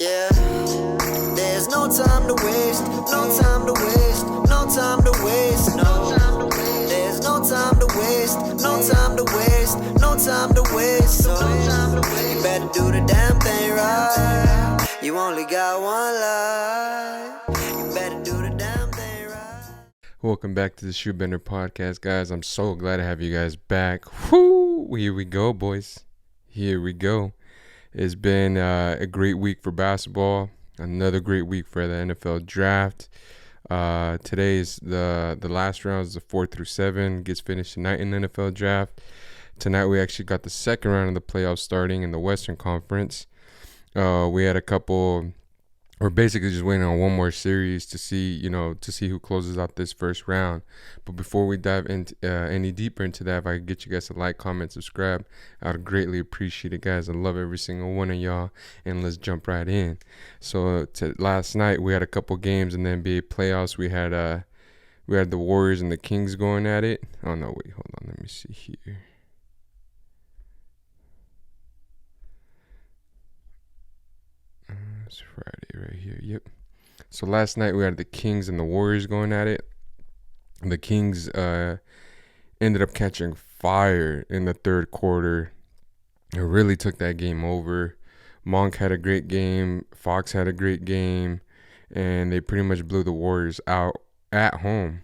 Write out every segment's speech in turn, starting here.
Yeah, there's no time to waste, no time to waste, no time to waste, no. There's no time to waste, no time to waste, no time to waste, so you better do the damn thing right. You only got one life, you better do the damn thing right. Welcome back to the ShoeBenderPod, guys. I'm so glad to have you guys back. Whoo! Here we go, boys. Here we go. It's been a great week for basketball. Another great week for the NFL draft. Today is the last round, is the 4 through 7. Gets finished tonight in the NFL draft. Tonight we actually got the second round of the playoffs starting in the Western Conference. We had a couple. We're basically just waiting on one more series to see who closes out this first round. But before we dive into any deeper into that, if I could get you guys to like, comment, subscribe, I'd greatly appreciate it, guys. I love every single one of y'all, and let's jump right in. So last night we had a couple games in the NBA playoffs. We had the Warriors and the Kings going at it. Oh no, wait, hold on, let me see here. It's Friday right here. Yep. So last night we had the Kings and the Warriors going at it. The Kings ended up catching fire in the third quarter. It really took that game over. Monk had a great game. Fox had a great game, and they pretty much blew the Warriors out at home.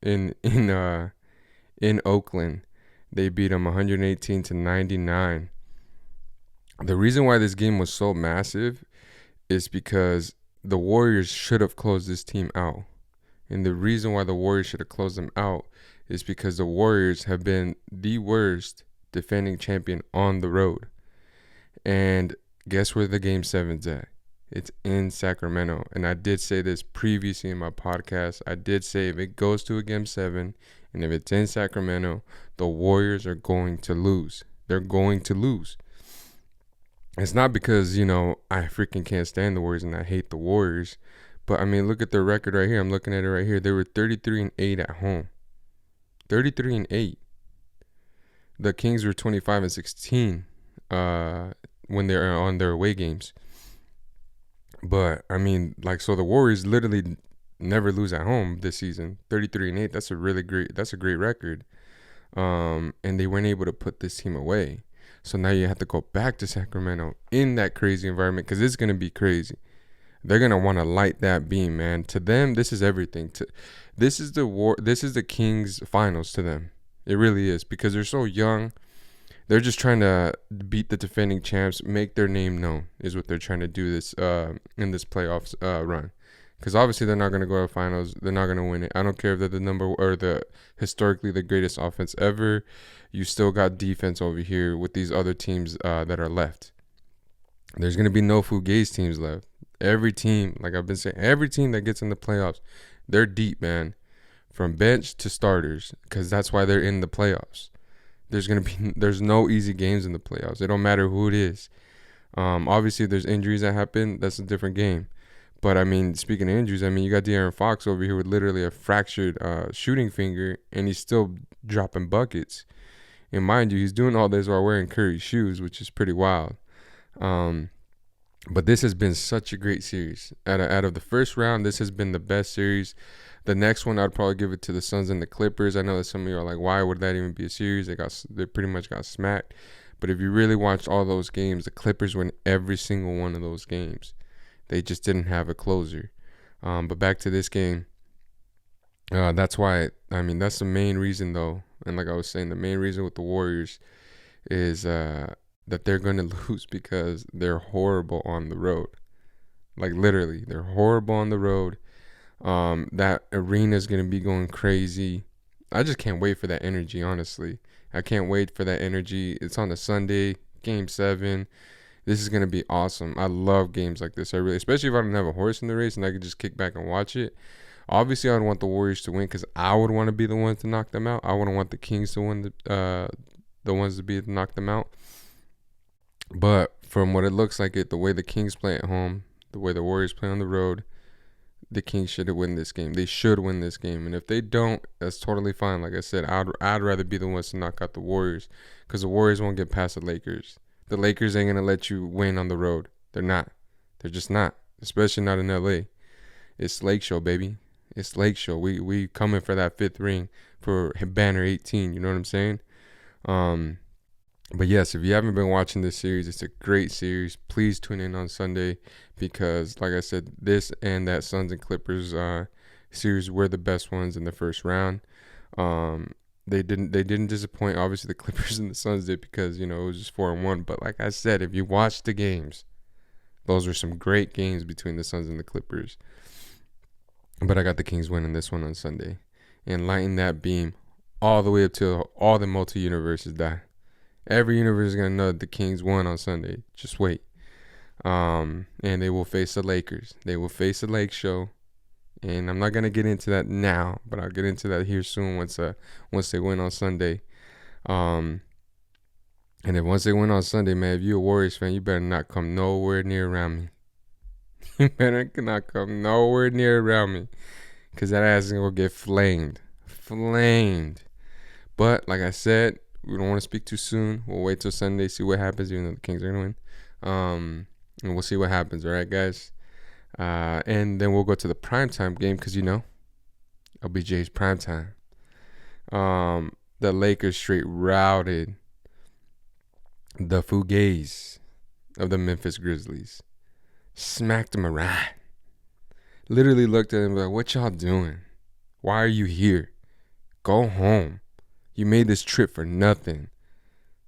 In Oakland, they beat them 118-99. The reason why this game was so massive is because the Warriors should have closed this team out. And the reason why the Warriors should have closed them out is because the Warriors have been the worst defending champion on the road. And guess where the Game 7's at? It's in Sacramento. And I did say this previously in my podcast. I did say if it goes to a Game 7 and if it's in Sacramento, the Warriors are going to lose. They're going to lose. It's not because, I freaking can't stand the Warriors and I hate the Warriors. But, I mean, look at their record right here. I'm looking at it right here. They were 33-8 at home. 33-8. The Kings were 25-16 when they're on their away games. But, I mean, so the Warriors literally never lose at home this season. 33-8, that's a great record. And they weren't able to put this team away. So now you have to go back to Sacramento in that crazy environment because it's going to be crazy. They're going to want to light that beam, man. To them, this is everything. This is the Kings finals to them. It really is because they're so young. They're just trying to beat the defending champs, make their name known is what they're trying to do this in this playoffs run. Because obviously they're not going to go to finals. They're not going to win it. I don't care if they're the historically the greatest offense ever. You still got defense over here with these other teams that are left. There's going to be no fugazi teams left. Every team, like I've been saying, every team that gets in the playoffs, they're deep, man. From bench to starters, because that's why they're in the playoffs. There's no easy games in the playoffs. It don't matter who it is. Obviously, if there's injuries that happen, that's a different game. But, I mean, speaking of injuries, you got De'Aaron Fox over here with literally a fractured shooting finger, and he's still dropping buckets. And mind you, he's doing all this while wearing Curry's shoes, which is pretty wild. But this has been such a great series. Out of the first round, this has been the best series. The next one, I'd probably give it to the Suns and the Clippers. I know that some of you are like, why would that even be a series? They pretty much got smacked. But if you really watched all those games, the Clippers win every single one of those games. They just didn't have a closer. But back to this game. That's why, that's the main reason, though. And like I was saying, the main reason with the Warriors is that they're going to lose because they're horrible on the road. Like, literally, they're horrible on the road. That arena is going to be going crazy. I just can't wait for that energy, honestly. I can't wait for that energy. It's on a Sunday, Game 7. This is going to be awesome. I love games like this. Especially if I don't have a horse in the race and I could just kick back and watch it. Obviously, I would want the Warriors to win because I would want to be the ones to knock them out. I wouldn't want the Kings to win the ones to knock them out. But from what it looks like, the way the Kings play at home, the way the Warriors play on the road, the Kings should win this game. They should win this game. And if they don't, that's totally fine. Like I said, I'd rather be the ones to knock out the Warriors because the Warriors won't get past the Lakers. The Lakers ain't going to let you win on the road. They're not. They're just not, especially not in LA. It's Lake Show, baby. It's Lake Show. We coming for that 5th ring for banner 18. You know what I'm saying? But yes, if you haven't been watching this series, it's a great series. Please tune in on Sunday because, like I said, this and that Suns and Clippers series were the best ones in the first round. They didn't disappoint. Obviously, the Clippers and the Suns did because it was just 4-1. But like I said, if you watch the games, those were some great games between the Suns and the Clippers. But I got the Kings winning this one on Sunday and lighting that beam all the way up till all the multi-universes die. Every universe is going to know that the Kings won on Sunday. Just wait. And they will face the Lakers. They will face the Lake Show. And I'm not going to get into that now, but I'll get into that here soon once they win on Sunday. And then once they win on Sunday, man, if you're a Warriors fan, you better not come nowhere near around me. You better not come nowhere near around me because that ass is going to get flamed. But like I said, we don't want to speak too soon. We'll wait till Sunday, see what happens, even though the Kings are going to win. And we'll see what happens, all right, guys? And then we'll go to the primetime game because, LBJ's primetime. The Lakers straight routed the Fugazi of the Memphis Grizzlies. Smacked them around. Literally looked at him like, what y'all doing? Why are you here? Go home. You made this trip for nothing.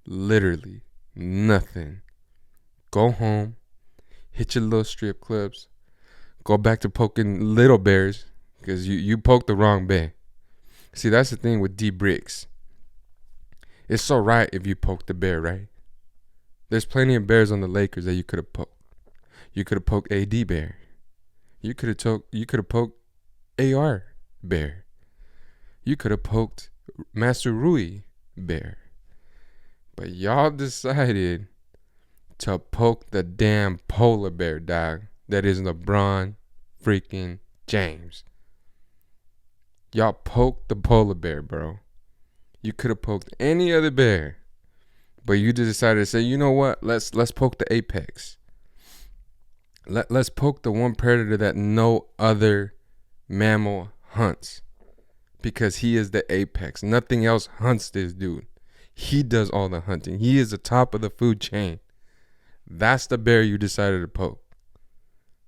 Literally nothing. Go home. Hit your little strip clubs. Go back to poking little bears because you poked the wrong bear. See, that's the thing with D Bricks. It's so right if you poke the bear, right? There's plenty of bears on the Lakers that you could have poked. You could have poked AD Bear. You could have poked AR Bear. You could have poked Master Rui Bear. But y'all decided to poke the damn polar bear, dog. That is LeBron freaking James. Y'all poked the polar bear, bro. You could have poked any other bear. But you just decided to say, you know what? Let's poke the apex. Let's poke the one predator that no other mammal hunts. Because he is the apex. Nothing else hunts this dude. He does all the hunting. He is the top of the food chain. That's the bear you decided to poke.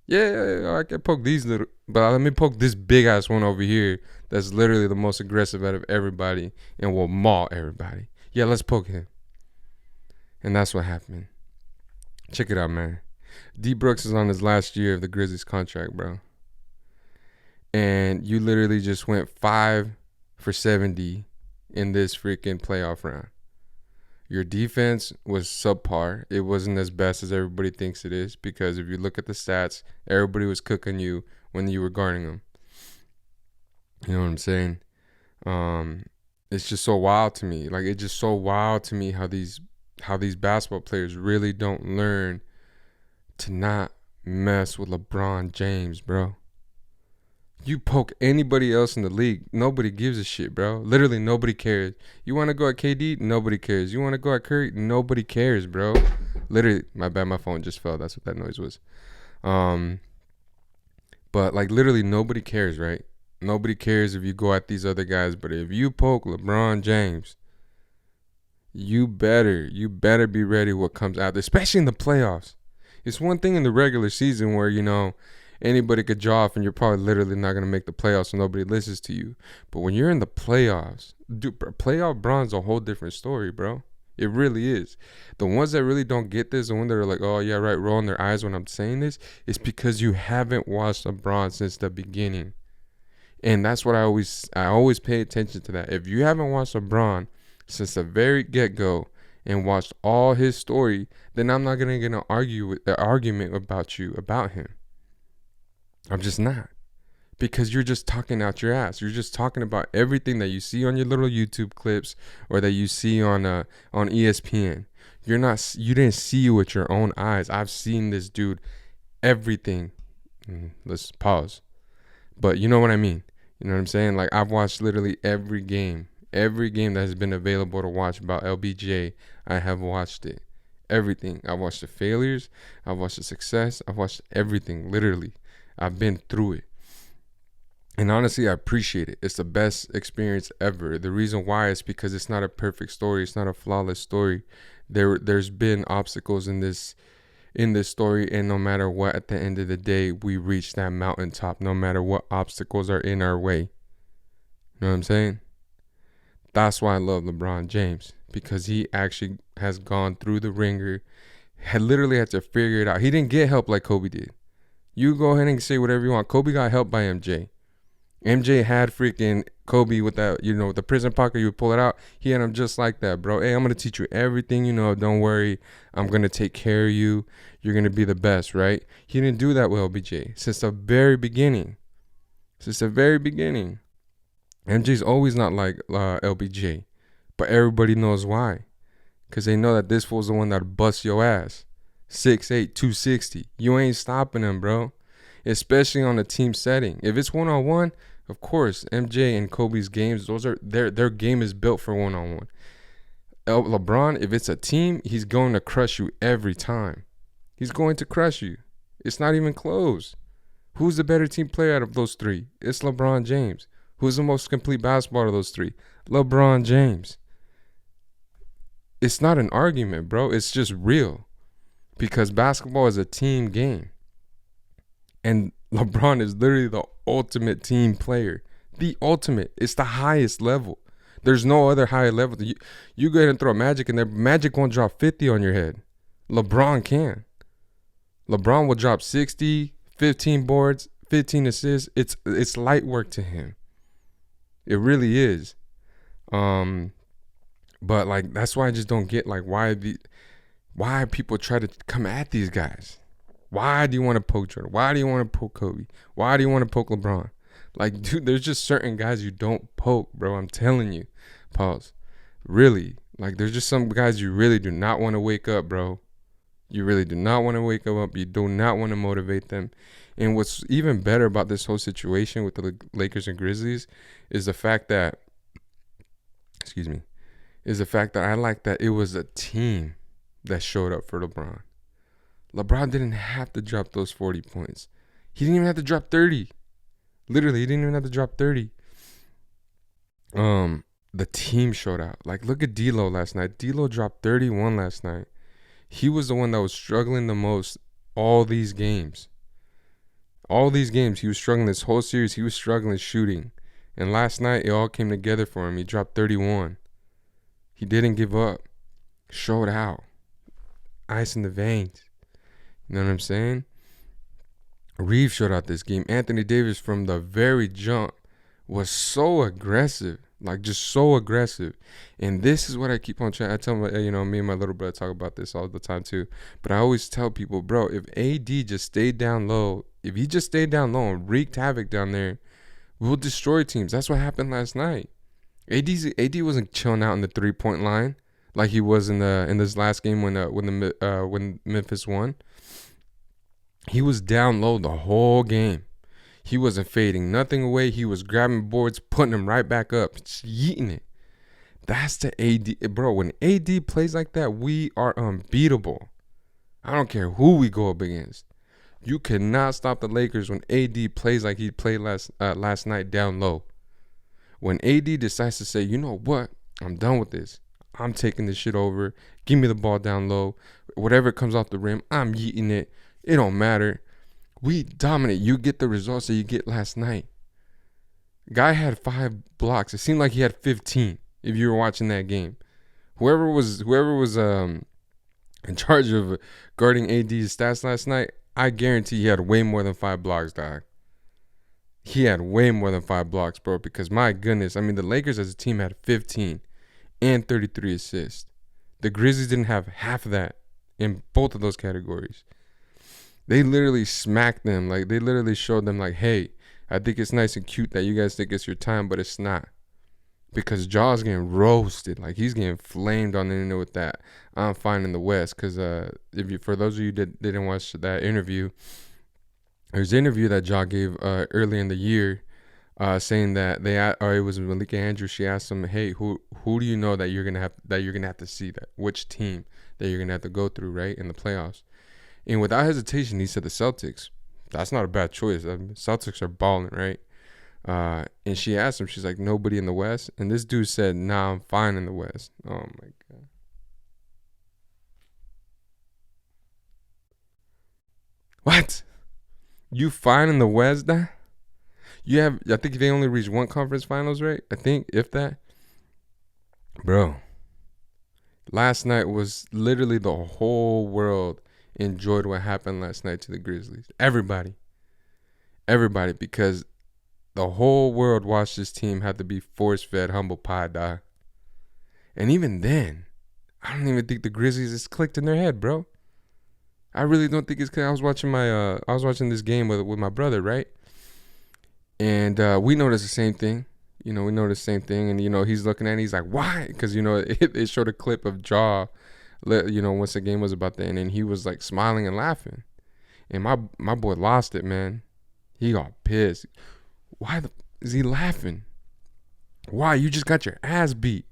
Yeah, I can poke these little, but let me poke this big ass one over here that's literally the most aggressive out of everybody and will maul everybody. Yeah, let's poke him. And that's what happened. Check it out, man. D Brooks is on his last year of the Grizzlies contract, bro. And you literally just went 5 for 70 in this freaking playoff round. Your defense was subpar. It wasn't as best as everybody thinks it is because if you look at the stats, everybody was cooking you when you were guarding them. You know what I'm saying? It's just so wild to me. Like, it's just so wild to me how these basketball players really don't learn to not mess with LeBron James, bro. You poke anybody else in the league, nobody gives a shit, bro. Literally, nobody cares. You want to go at KD? Nobody cares. You want to go at Curry? Nobody cares, bro. Literally, my bad, my phone just fell. That's what that noise was. But, like, literally, nobody cares, right? Nobody cares if you go at these other guys. But if you poke LeBron James, you better be ready what comes out, especially in the playoffs. It's one thing in the regular season where, anybody could draw off and you're probably literally not going to make the playoffs and nobody listens to you. But when you're in the playoffs, dude, playoff bronze a whole different story, bro. It really is. The ones that really don't get this, the ones that are like, oh, yeah, right, rolling their eyes when I'm saying this, it's because you haven't watched LeBron since the beginning. And that's what I always pay attention to that. If you haven't watched LeBron since the very get-go and watched all his story, then I'm not going to get an argument about him. I'm just not. Because you're just talking out your ass. You're just talking about everything that you see on your little YouTube clips or that you see on ESPN. You didn't see it with your own eyes. I've seen this dude everything. Let's pause. But you know what I mean. You know what I'm saying? Like, I've watched literally every game that has been available to watch about LBJ. I have watched it. everything. I've watched the failures. I've watched the success. I've watched everything, literally. I've been through it. And honestly, I appreciate it. It's the best experience ever. The reason why is because it's not a perfect story. It's not a flawless story. There's been obstacles in this story, and no matter what, at the end of the day, we reach that mountaintop, no matter what obstacles are in our way. You know what I'm saying? That's why I love LeBron James, because he actually has gone through the ringer, literally had to figure it out. He didn't get help like Kobe did. You go ahead and say whatever you want. Kobe got helped by MJ. MJ had freaking Kobe with that, the prison pocket. You would pull it out. He had him just like that, bro. Hey, I'm going to teach you everything you know. Don't worry. I'm going to take care of you. You're going to be the best, right? He didn't do that with LBJ since the very beginning. MJ's always not like LBJ. But everybody knows why. Because they know that this fool's the one that busts your ass. 6'8", 260. You ain't stopping him, bro. Especially on a team setting. If it's one-on-one, of course, MJ and Kobe's games, those are their game is built for one-on-one. LeBron, if it's a team, he's going to crush you every time. He's going to crush you. It's not even close. Who's the better team player out of those three? It's LeBron James. Who's the most complete basketballer of those three? LeBron James. It's not an argument, bro. It's just real. Because basketball is a team game. And LeBron is literally the ultimate team player. The ultimate. It's the highest level. There's no other higher level. You go ahead and throw Magic, and the Magic won't drop 50 on your head. LeBron can. LeBron will drop 60, 15 boards, 15 assists. It's light work to him. It really is. But like that's why I just don't get like why people try to come at these guys. Why do you want to poke Jordan? Why do you want to poke Kobe? Why do you want to poke LeBron? Like, dude, there's just certain guys you don't poke, bro. I'm telling you. Pause. Really. Like, there's just some guys you really do not want to wake up, bro. You really do not want to wake them up. You do not want to motivate them. And what's even better about this whole situation with the Lakers and Grizzlies is the fact that, I like that it was a team that showed up for LeBron. LeBron didn't have to drop those 40 points. He didn't even have to drop 30. Literally, he didn't even have to drop 30. The team showed out. Like, look at D'Lo last night. D'Lo dropped 31 last night. He was the one that was struggling the most all these games. All these games, he was struggling. This whole series, he was struggling shooting. And last night, it all came together for him. He dropped 31. He didn't give up. Showed out. Ice in the veins. You know what I'm saying? Reeves showed out this game. Anthony Davis from the very jump was so aggressive. Like, just so aggressive. And this is what I keep on trying. I tell my, me and my little brother talk about this all the time too. But I always tell people, bro, if AD just stayed down low, if he just stayed down low and wreaked havoc down there, we'll destroy teams. That's what happened last night. AD wasn't chilling out in the 3-point line like he was in this last game when Memphis won. He was down low the whole game. He wasn't fading nothing away. He was grabbing boards, putting them right back up, just yeeting it. That's the AD. Bro, when AD plays like that, we are unbeatable. I don't care who we go up against. You cannot stop the Lakers when AD plays like he played last night down low. When AD decides to say, you know what? I'm done with this. I'm taking this shit over. Give me the ball down low. Whatever comes off the rim, I'm yeeting it. It don't matter. We dominate. You get the results that you get last night. Guy had 5 blocks. It seemed like he had 15 if you were watching that game. Whoever was in charge of guarding AD's stats last night, I guarantee he had way more than 5 blocks, dog. He had way more than 5 blocks, bro, because my goodness, I mean, the Lakers as a team had 15 and 33 assists. The Grizzlies didn't have half of that in both of those categories. They literally smacked them. Like, they literally showed them, like, hey, I think it's nice and cute that you guys think it's your time, but it's not. Because Jaw's getting roasted. Like, he's getting flamed on the internet with that. I'm fine in the West. Because for those of you that didn't watch that interview, there's an interview that Jaw gave early in the year saying that or it was Malika Andrews. She asked him, "Hey, who do you know that you're gonna have to see, that which team that you're gonna have to go through, right, in the playoffs?" And without hesitation, he said the Celtics. That's not a bad choice. I mean, Celtics are balling, right? And she asked him, she's like, nobody in the West? And this dude said, nah, I'm fine in the West. Oh my God. What? You fine in the West, nah? I think they only reached one conference finals, right? I think, if that. Bro, last night was literally the whole world enjoyed what happened last night to the Grizzlies. Everybody, because the whole world watched this team have to be force-fed humble pie, dog. And even then, I don't even think the Grizzlies is clicked in their head, bro. I really don't think it's clicked. I was watching this game with my brother, right? And we noticed the same thing. We noticed the same thing. And, he's looking at it, he's like, why? Because, it showed a clip of Ja, once the game was about to end, and he was like smiling and laughing. And my boy lost it, man. He got pissed. Why is he laughing? Why? You just got your ass beat.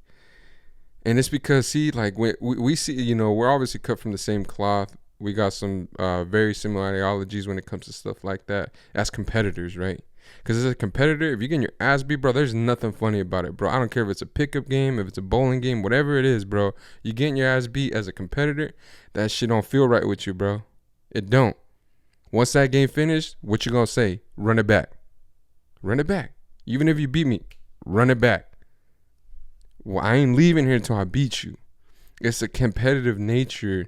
And it's because, see, like, we see, we're obviously cut from the same cloth. We got some very similar ideologies when it comes to stuff like that as competitors, right? Because as a competitor, if you're getting your ass beat, bro, there's nothing funny about it, bro. I don't care if it's a pickup game, if it's a bowling game, whatever it is, bro. You getting your ass beat as a competitor, that shit don't feel right with you, bro. It don't. Once that game finished, what you gonna say? Run it back. Run it back. Even if you beat me, run it back. Well, I ain't leaving here until I beat you. It's a competitive nature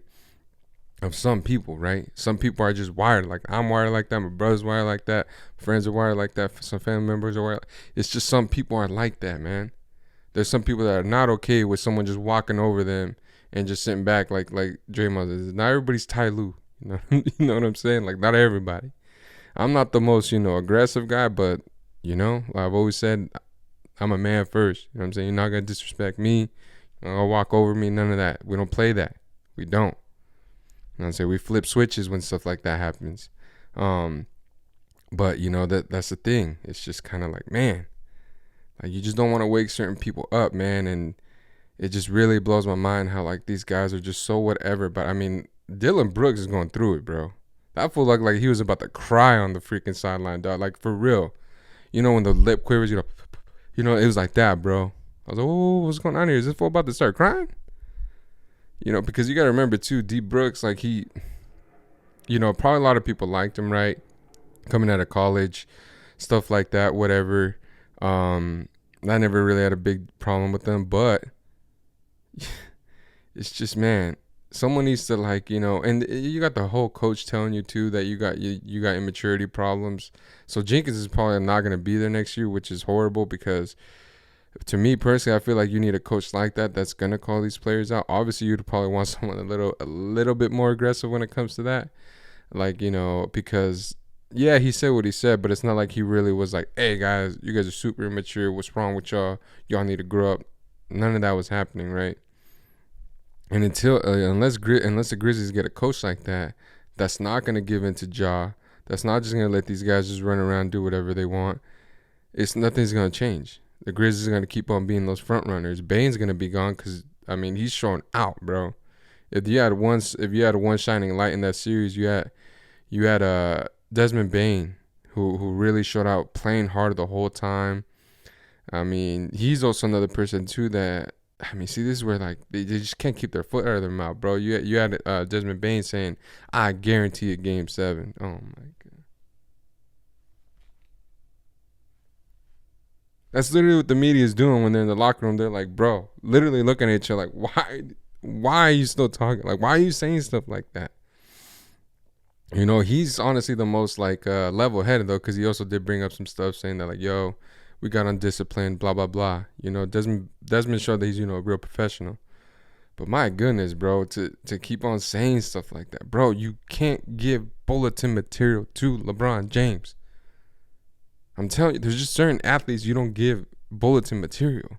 of some people, right? Some people are just wired. Like, I'm wired like that. My brother's wired like that. Friends are wired like that. Some family members are wired. It's just some people are like that, man. There's some people that are not okay with someone just walking over them and just sitting back like Draymond says. Not everybody's Ty Lue. You know what I'm saying? Like, not everybody. I'm not the most, aggressive guy, but, I've always said I'm a man first. You know what I'm saying? You're not going to disrespect me. You're not going to walk over me. None of that. We don't play that. We don't. You know what I'm saying? We flip switches when stuff like that happens. But, that's the thing. It's just kind of like, man, like, you just don't want to wake certain people up, man. And it just really blows my mind how, like, these guys are just so whatever. But, I mean, Dylan Brooks is going through it, bro. That fool looked like he was about to cry on the freaking sideline, dog. Like, for real. When the lip quivers, it was like that, bro. I was like, oh, what's going on here? Is this fool about to start crying? Because you got to remember, too, D. Brooks, like, he, probably a lot of people liked him, right? Coming out of college, stuff like that, whatever. I never really had a big problem with them, but it's just, man, someone needs to, like, and you got the whole coach telling you, too, that you got immaturity problems. So Jenkins is probably not going to be there next year, which is horrible because, to me personally, I feel like you need a coach like that that's going to call these players out. Obviously, you'd probably want someone a little bit more aggressive when it comes to that. Like, because, yeah, he said what he said, but it's not like he really was like, hey, guys, you guys are super immature. What's wrong with y'all? Y'all need to grow up. None of that was happening, right? And unless the Grizzlies get a coach like that, that's not going to give in to Ja. That's not just going to let these guys just run around and do whatever they want. Nothing's going to change. The Grizzlies are going to keep on being those front runners. Bane's going to be gone because, I mean, he's showing out, bro. If you had one shining light in that series, you had Desmond Bane, who really showed out, playing hard the whole time. I mean, he's also another person too that, I mean, see, this is where, like, they just can't keep their foot out of their mouth, bro. You had Desmond Bane saying, "I guarantee a Game 7." Oh my God. That's literally what the media is doing when they're in the locker room. They're like, bro, literally looking at you like, why are you still talking? Like, why are you saying stuff like that? He's honestly the most, like, level-headed, though, because he also did bring up some stuff saying that, like, yo, we got undisciplined, blah, blah, blah. Desmond showed that he's, a real professional. But my goodness, bro, to keep on saying stuff like that. Bro, you can't give bulletin material to LeBron James. I'm telling you, there's just certain athletes you don't give bulletin material.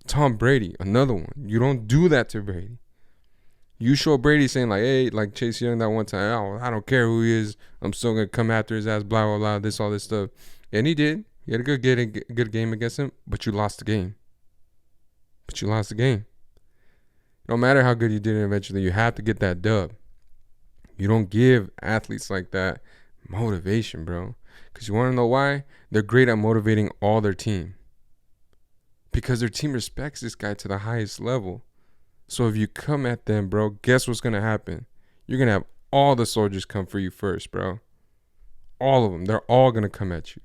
Tom Brady, another one. You don't do that to Brady. You show Brady saying, like, hey, like Chase Young that one time, oh, I don't care who he is. I'm still going to come after his ass, blah, blah, blah, all this stuff. And he did. You had a good game against him, but you lost the game. No matter how good you did it eventually, you have to get that dub. You don't give athletes like that motivation, bro. Because you want to know why? They're great at motivating all their team. Because their team respects this guy to the highest level. So if you come at them, bro, guess what's going to happen? You're going to have all the soldiers come for you first, bro. All of them. They're all going to come at you.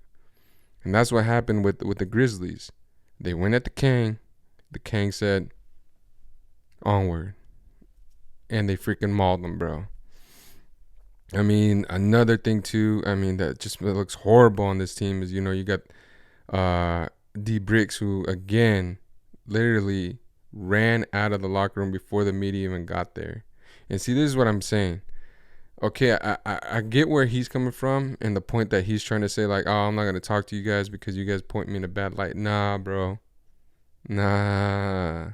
And that's what happened with the Grizzlies. They went at the Kang. The Kang said, onward. And they freaking mauled them, bro. I mean, another thing too, that just looks horrible on this team is, you got D Bricks, who again literally ran out of the locker room before the media even got there. And see, this is what I'm saying. Okay, I get where he's coming from and the point that he's trying to say, like, oh, I'm not going to talk to you guys because you guys point me in a bad light. Nah, bro. Nah,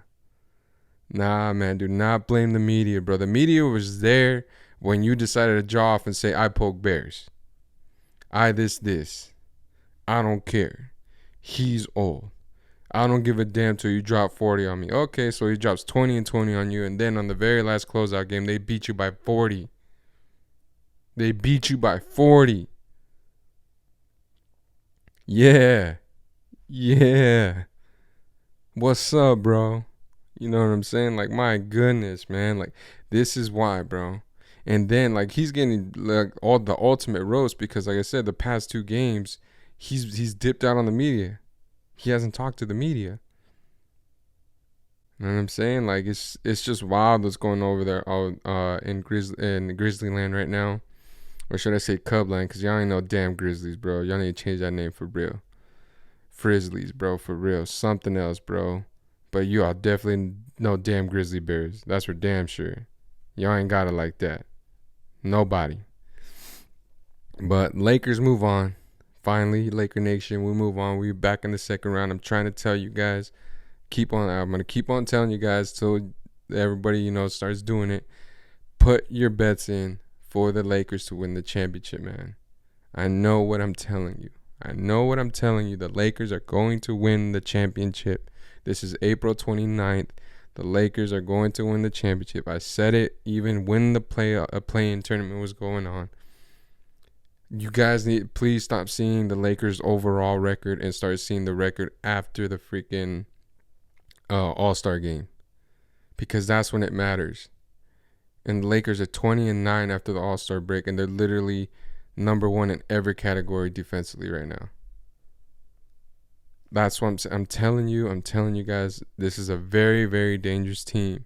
man. Do not blame the media, bro. The media was there when you decided to draw off and say, I poke bears. I this. I don't care. He's old. I don't give a damn till you drop 40 on me. Okay, so he drops 20 and 20 on you, and then on the very last closeout game, they beat you by 40. Yeah. What's up, bro? You know what I'm saying? Like, my goodness, man. Like, this is why, bro. And then, like, he's getting like all the ultimate roast because, like I said, the past 2 games, he's dipped out on the media. He hasn't talked to the media. You know what I'm saying? Like, it's just wild what's going over there in Grizzly land right now. Or should I say Cubland? Because y'all ain't no damn Grizzlies, bro. Y'all need to change that name for real. Frizzlies, bro, for real. Something else, bro. But you are definitely no damn Grizzly Bears. That's for damn sure. Y'all ain't got it like that. Nobody. But Lakers move on. Finally, Laker Nation, we move on. We're back in the second round. I'm trying to tell you guys. I'm going to keep on telling you guys till everybody, starts doing it. Put your bets in for the Lakers to win the championship, man. I know what I'm telling you. The Lakers are going to win the championship. This is April 29th. The Lakers are going to win the championship. I said it even when the play-in tournament was going on. You guys please stop seeing the Lakers' overall record and start seeing the record after the freaking All-Star game. Because that's when it matters. And the Lakers are 20-9 after the All-Star break, and they're literally number 1 in every category defensively right now. That's what I'm telling you. I'm telling you guys, this is a very, very dangerous team.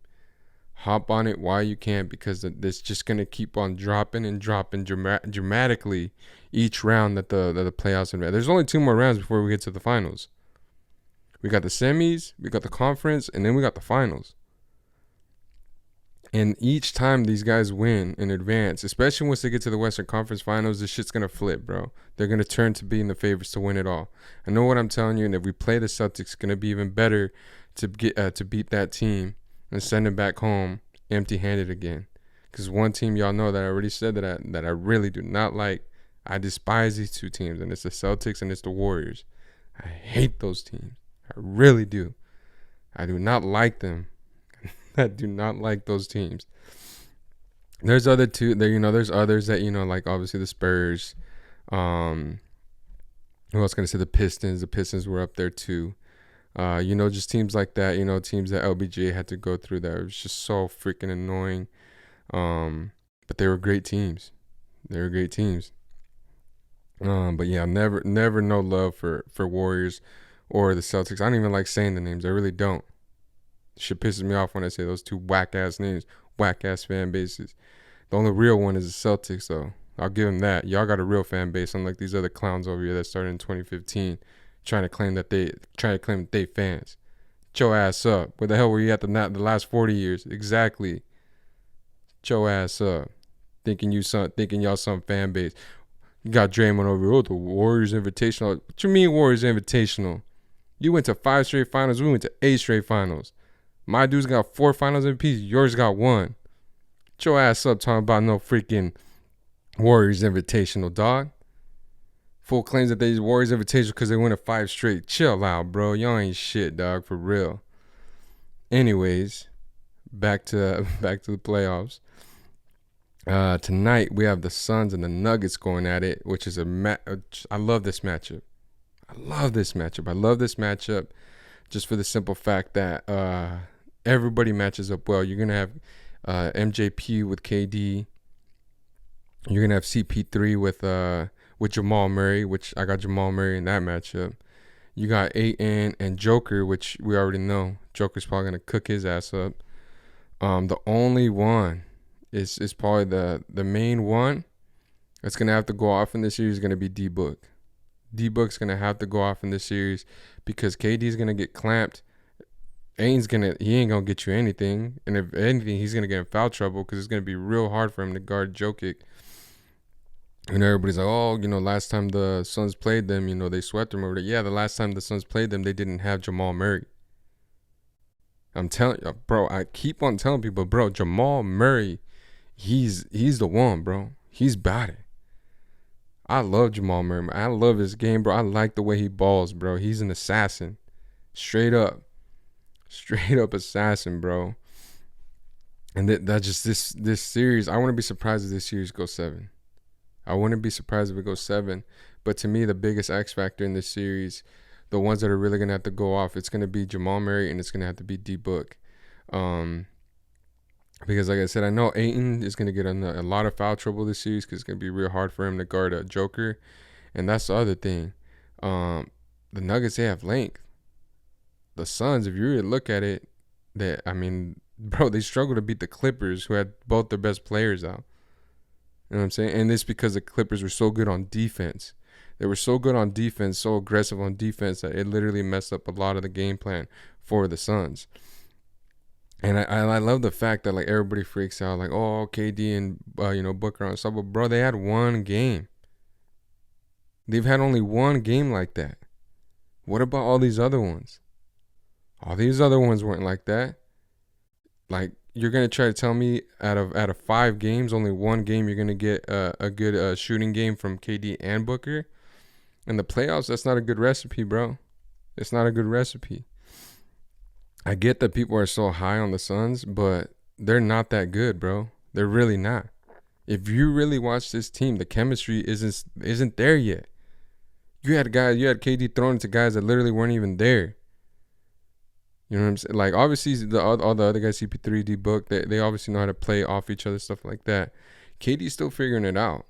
Hop on it while you can, because it's just going to keep on dropping dramatically each round that the playoffs are. There's only 2 more rounds before we get to the finals. We got the semis, we got the conference, and then we got the finals. And each time these guys win in advance, especially once they get to the Western Conference Finals, this shit's going to flip, bro. They're going to turn to being the favorites to win it all. I know what I'm telling you, and if we play the Celtics, it's going to be even better to get to beat that team and send them back home empty-handed again. Because one team y'all know that I already said that I really do not like. I despise these 2 teams, and it's the Celtics and it's the Warriors. I hate those teams. I really do. I do not like them. I do not like those teams. There's other two there, there's others that, like obviously the Spurs. Who else gonna say the Pistons? The Pistons were up there too. Just teams like that, teams that LBJ had to go through that. It was just so freaking annoying. But they were great teams. But yeah, never no love for Warriors or the Celtics. I don't even like saying the names. I really don't. Shit pisses me off when I say those 2 whack-ass names, whack-ass fan bases. The only real one is the Celtics, though. I'll give them that. Y'all got a real fan base, unlike these other clowns over here that started in 2015 trying to claim that they fans. Get your ass up. Where the hell were you at the last 40 years? Exactly. Get your ass up. Thinking y'all some fan base. You got Draymond over here. Oh, the Warriors Invitational. What you mean Warriors Invitational? You went to 5 straight finals. We went to 8 straight finals. My dude's got 4 finals MVPs. Yours got 1. Get your ass up talking about no freaking Warriors Invitational, dog. Full claims that they Warriors Invitational because they win a 5 straight. Chill out, bro. Y'all ain't shit, dog, for real. Anyways, back to the playoffs. Tonight we have the Suns and the Nuggets going at it, which is I love this matchup. I love this matchup just for the simple fact that everybody matches up well. You're gonna have MJP with KD. You're gonna have CP3 with Jamal Murray, which I got Jamal Murray in that matchup. You got Ayton and Joker, which we already know. Joker's probably gonna cook his ass up. The only one is probably the main one that's gonna have to go off in this series is gonna be D-Book. D-Book's gonna have to go off in this series because KD's gonna get clamped. He ain't gonna get you anything, and if anything, he's gonna get in foul trouble because it's gonna be real hard for him to guard Jokic. And everybody's like, oh, last time the Suns played them, they swept them over there. Yeah, the last time the Suns played them, they didn't have Jamal Murray. I'm telling you, bro, I keep on telling people, bro, Jamal Murray, he's the one, bro. He's about it. I love Jamal Murray. I love his game, bro. I like the way he balls, bro. He's an assassin. Straight up assassin, bro. And that just this series, I wouldn't be surprised if this series goes 7. I wouldn't be surprised if it goes 7. But to me, the biggest X factor in this series, the ones that are really going to have to go off, it's going to be Jamal Murray and it's going to have to be D-Book. Because like I said, I know Ayton is going to get in a lot of foul trouble this series because it's going to be real hard for him to guard a Joker. And that's the other thing. The Nuggets, they have length. The Suns, if you really look at it, they struggle to beat the Clippers, who had both their best players out. You know what I'm saying? And it's because the Clippers were so good on defense. They were so good on defense, so aggressive on defense that it literally messed up a lot of the game plan for the Suns. And I love the fact that like everybody freaks out like, oh, KD and Booker on top, but bro, they had one game. They've had only one game like that. What about all these other ones? All these other ones weren't like that. Like, you're gonna try to tell me out of 5 games, only one game you're gonna get a good shooting game from KD and Booker? In the playoffs, that's not a good recipe, bro. It's not a good recipe. I get that people are so high on the Suns, but they're not that good, bro. They're really not. If you really watch this team, the chemistry isn't there yet. You had KD throwing to guys that literally weren't even there. You know what I'm saying? Like, obviously, all the other guys, CP3, D-Book, they obviously know how to play off each other, stuff like that. KD's still figuring it out.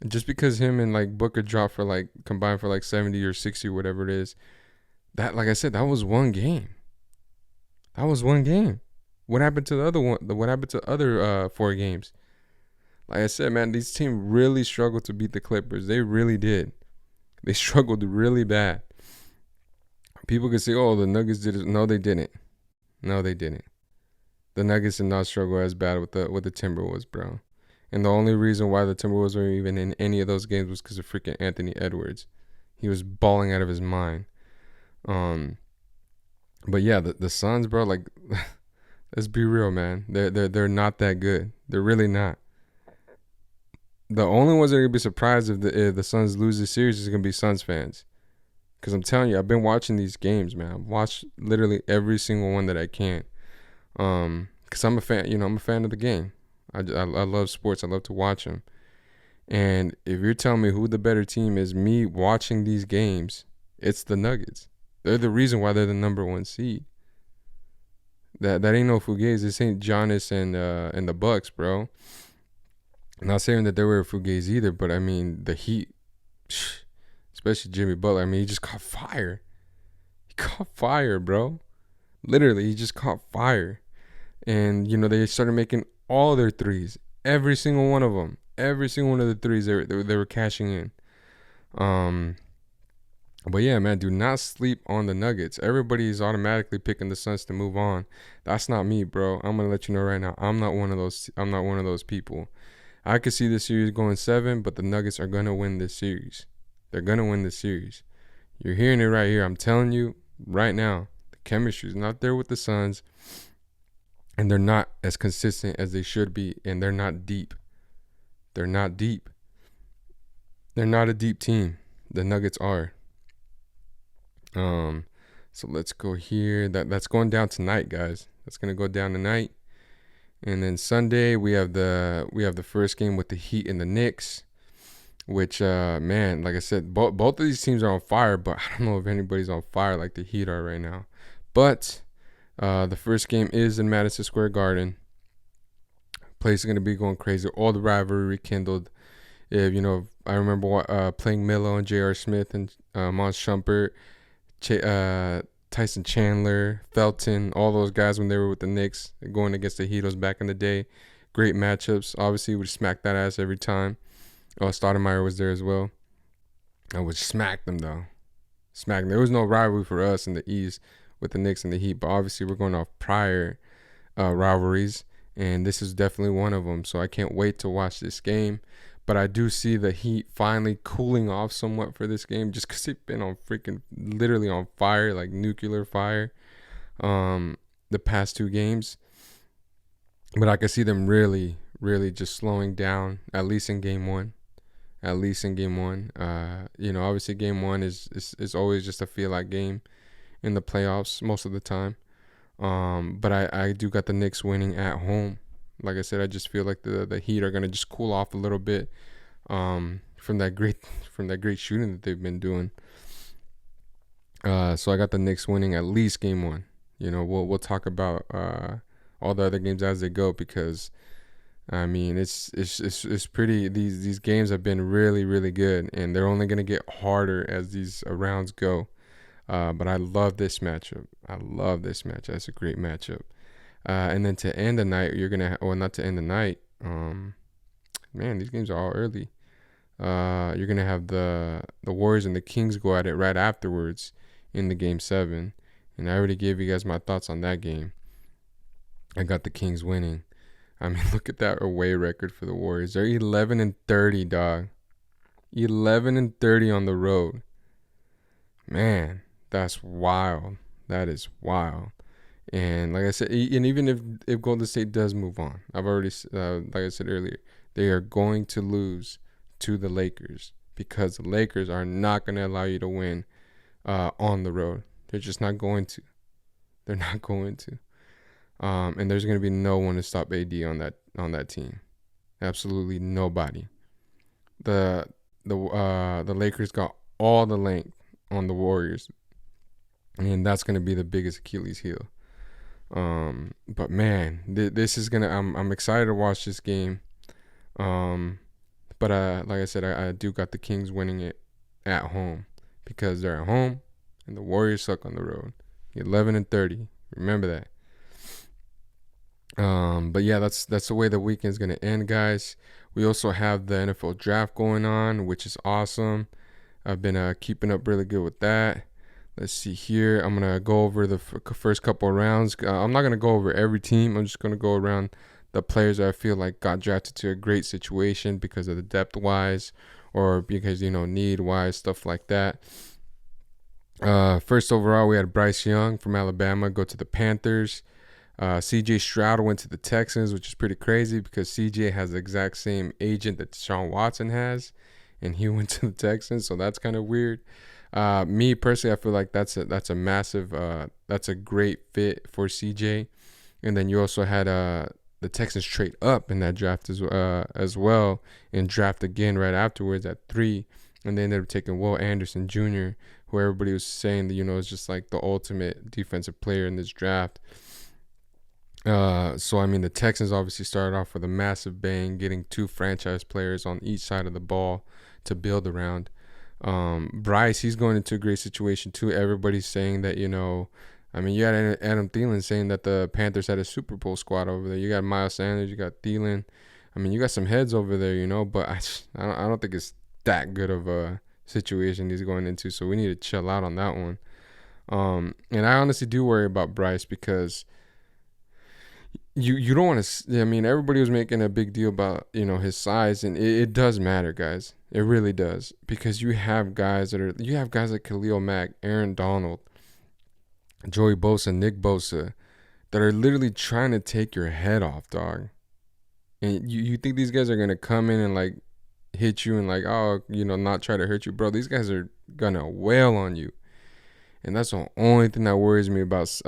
Just because him and, like, Booker dropped for, like, combined for, like, 70 or 60 or whatever it is, that, like I said, that was one game. That was one game. What happened to the other one? What happened to the other 4 games? Like I said, man, these teams really struggled to beat the Clippers. They really did. They struggled really bad. People could say, oh, the Nuggets did it. No, they didn't. No, they didn't. The Nuggets did not struggle as bad with the Timberwolves, bro. And the only reason why the Timberwolves were even in any of those games was because of freaking Anthony Edwards. He was balling out of his mind. But yeah, the Suns, bro, like, let's be real, man. They're not that good. They're really not. The only ones that are gonna be surprised if the Suns lose this series is gonna be Suns fans. Because I'm telling you, I've been watching these games, man. I've watched literally every single one that I can. Because I'm a fan, I'm a fan of the game. I love sports. I love to watch them. And if you're telling me who the better team is, me watching these games, it's the Nuggets. They're the reason why they're the number 1 seed. That ain't no fugazi. This ain't Giannis and the Bucks, bro. I'm not saying that they were a fugazi either, but I mean, the Heat, especially Jimmy Butler, I mean, he just caught fire. He caught fire, bro. Literally, he just caught fire. And, they started making all their threes. Every single one of them. Every single one of the threes they were cashing in. But yeah, man, do not sleep on the Nuggets. Everybody's automatically picking the Suns to move on. That's not me, bro. I'm gonna let you know right now. I'm not one of those people. I could see this series going 7, but the Nuggets are gonna win this series. They're gonna win this series. You're hearing it right here. I'm telling you right now, the chemistry is not there with the Suns, and they're not as consistent as they should be, and they're not deep. They're not deep. They're not a deep team. The Nuggets are. So let's go here. That's going down tonight, guys. That's gonna go down tonight. And then Sunday we have the first game with the Heat and the Knicks, which man, like I said, both of these teams are on fire, but I don't know if anybody's on fire like the Heat are right now. But the first game is in Madison Square Garden. Place is gonna be going crazy. All the rivalry rekindled. If I remember playing Melo and J.R. Smith and Mons Shumpert, Tyson Chandler, Felton, all those guys when they were with the Knicks going against the Heat back in the day. Great matchups. Obviously, we smacked that ass every time. Stoudemire was there as well. I would smack them though. Smack them. There was no rivalry for us in the East with the Knicks and the Heat, but obviously we're going off prior rivalries, and this is definitely one of them. So I can't wait to watch this game. But I do see the Heat finally cooling off somewhat for this game, just because they've been on freaking literally on fire, like nuclear fire, the past two games. But I can see them really, really just slowing down, at least in game one. Obviously game one is always just a feel-like game in the playoffs most of the time. But I do got the Knicks winning at home. Like I said, I just feel like the Heat are gonna just cool off a little bit from that great shooting that they've been doing. So I got the Knicks winning at least game one. We'll talk about all the other games as they go, because I mean it's pretty. These games have been really, really good, and they're only gonna get harder as these rounds go. But I love this matchup. That's a great matchup. And then to end the night, you're gonna not to end the night. Man, these games are all early. You're gonna have the Warriors and the Kings go at it right afterwards in the game 7, and I already gave you guys my thoughts on that game. I got the Kings winning. I mean, look at that away record for the Warriors. They're 11-30, dog. 11-30 on the road. Man, that's wild. That is wild. And like I said, and even if Golden State does move on, I've already, like I said earlier, they are going to lose to the Lakers, because the Lakers are not going to allow you to win on the road. They're just not going to. They're not going to. And there's going to be no one to stop AD on that team. Absolutely nobody. The Lakers got all the length on the Warriors, and that's going to be the biggest Achilles heel. But man, this is gonna. I'm excited to watch this game. But like I said, I do got the Kings winning it at home, because they're at home and the Warriors suck on the road. 11-30. Remember that. But yeah, that's the way the weekend's gonna end, guys. We also have the NFL draft going on, which is awesome. I've been keeping up really good with that. Let's see here. I'm going to go over the first couple of rounds. I'm not going to go over every team. I'm just going to go around the players that I feel like got drafted to a great situation because of the depth-wise, or because, need-wise, stuff like that. First overall, we had Bryce Young from Alabama go to the Panthers. C.J. Stroud went to the Texans, which is pretty crazy because C.J. has the exact same agent that Deshaun Watson has, and he went to the Texans, so that's kind of weird. Me personally, I feel like that's a massive, that's a great fit for CJ. And then you also had the Texans trade up in that draft as well, and draft again right afterwards at 3, and they ended up taking Will Anderson Jr., who everybody was saying that is just like the ultimate defensive player in this draft. So I mean, the Texans obviously started off with a massive bang, getting 2 franchise players on each side of the ball to build around. Bryce, he's going into a great situation too. Everybody's saying that, you had Adam Thielen saying that the Panthers had a Super Bowl squad over there. You got Miles Sanders, you got Thielen. I mean, you got some heads over there, but I don't think it's that good of a situation he's going into. So we need to chill out on that one. And I honestly do worry about Bryce, because you don't want to. I mean, everybody was making a big deal about his size, and it does matter, guys. It really does, because you have guys like Khalil Mack, Aaron Donald, Joey Bosa, Nick Bosa, that are literally trying to take your head off, dog. And you think these guys are gonna come in and like hit you and like, oh, not try to hurt you, bro. These guys are gonna wail on you. And that's the only thing that worries me about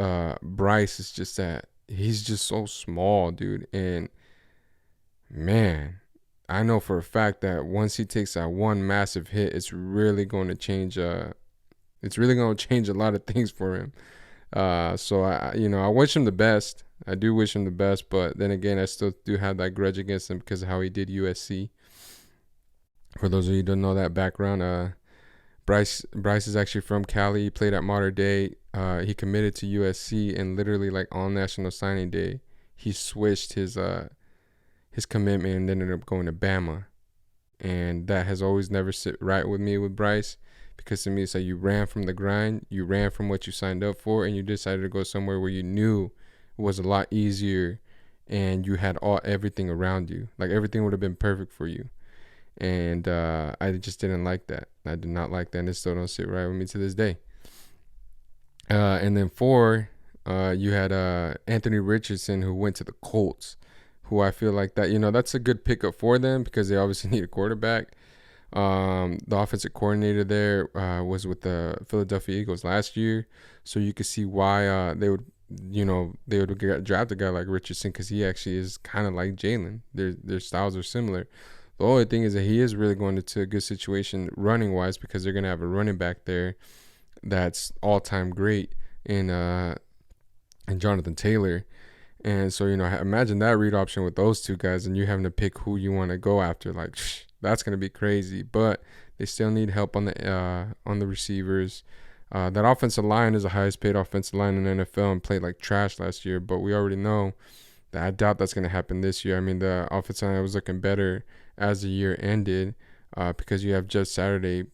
Bryce is just that he's just so small, dude. And man, I know for a fact that once he takes that one massive hit, it's really going to change. It's really going to change a lot of things for him. So I wish him the best. I do wish him the best, but then again, I still do have that grudge against him because of how he did USC. For those of you who don't know that background, Bryce is actually from Cali. He played at Mater Dei. He committed to USC, and literally like on National Signing Day, he switched his commitment and ended up going to Bama. And that has always never sit right with me with Bryce, because to me it's like you ran from the grind, you ran from what you signed up for, and you decided to go somewhere where you knew it was a lot easier and you had everything around you. Like everything would have been perfect for you. And I just didn't like that. I did not like that, and it still don't sit right with me to this day. And then 4, you had Anthony Richardson, who went to the Colts, who I feel like that, that's a good pickup for them because they obviously need a quarterback. The offensive coordinator there was with the Philadelphia Eagles last year, so you could see why they would draft a guy like Richardson, because he actually is kind of like Jalen. Their styles are similar. The only thing is that he is really going into a good situation running wise, because they're gonna have a running back there that's all time great in Jonathan Taylor. And so, imagine that read option with those two guys, and you having to pick who you want to go after. Like, that's gonna be crazy. But they still need help on the receivers. That offensive line is the highest paid offensive line in the NFL and played like trash last year. But we already know that I doubt that's gonna happen this year. I mean, the offensive line was looking better as the year ended, because you have Jeff Saturday,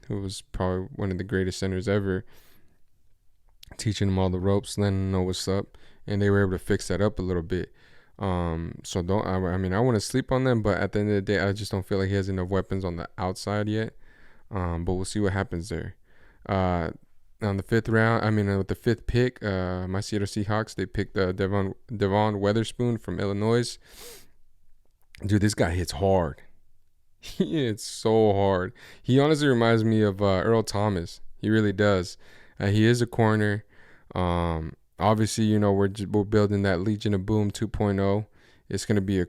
who was probably one of the greatest centers ever, teaching them all the ropes, letting them know what's up. And they were able to fix that up a little bit. So I want to sleep on them, but at the end of the day, I just don't feel like he has enough weapons on the outside yet. But we'll see what happens there. On the 5th round, with the 5th pick, my Seattle Seahawks, they picked Devon Witherspoon from Illinois. Dude, this guy hits hard. He hits so hard. He honestly reminds me of Earl Thomas. He really does. He is a corner. Obviously, we're building that Legion of Boom 2.0. It's going to be